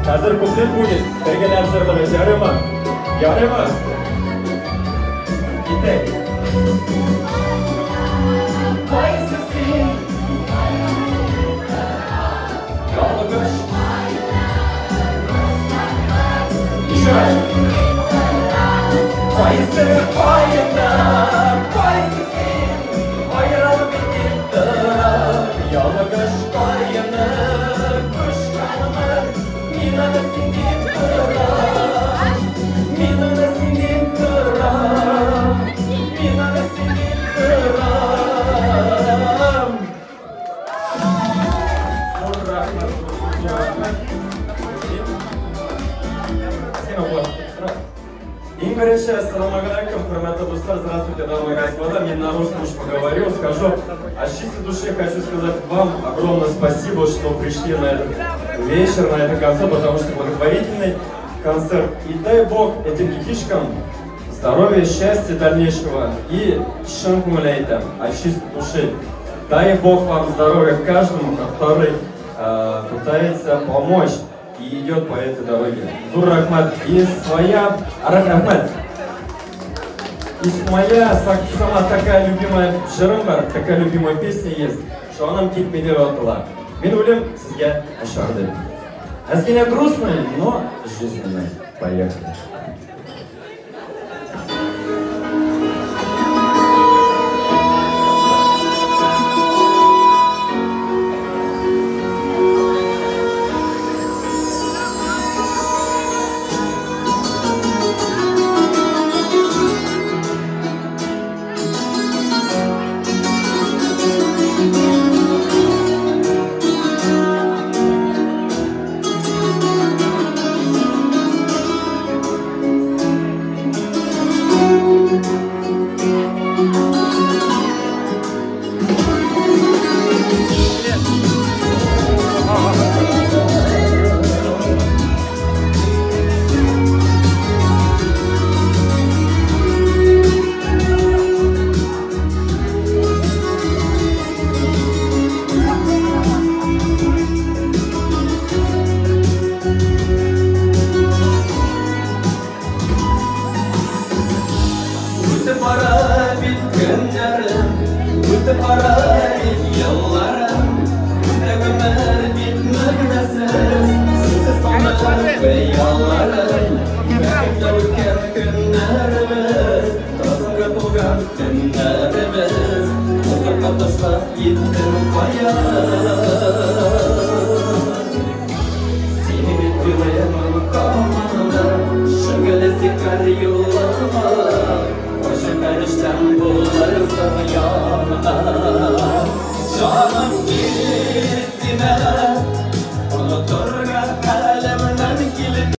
Hazır kuplet будет. Birgeler sırlamayız. Yarıma. Yarıma. Gittik. Ассаламу алейкум, хурматли достар, здравствуйте, дамы и господа. Я на русском уж поговорил, скажу. От чистой души хочу сказать вам огромное спасибо, что пришли на этот вечер, на этот концерт, потому что благотворительный концерт. И дай Бог этим детишкам здоровья, счастья дальнейшего и шанкумалейта от чистой души. Дай Бог вам здоровья каждому, который пытается помочь и идет по этой дороге. Зур Рахмат. И своя Рахмат. И моя сама такая любимая жырым бар, такая любимая песня есть, что она мне кетмедер отыла. Мен ойлаймын сізге ашарды. Азгене грустный, но жизненный. Поехали. Günlerimiz, tasarı bulgan günler. günlerimiz. Uzakta taşlap gittim bayağı. Seni bekliyorum kalmadı, şöyle zikar yollarıma. Başım erişten bulursa yana.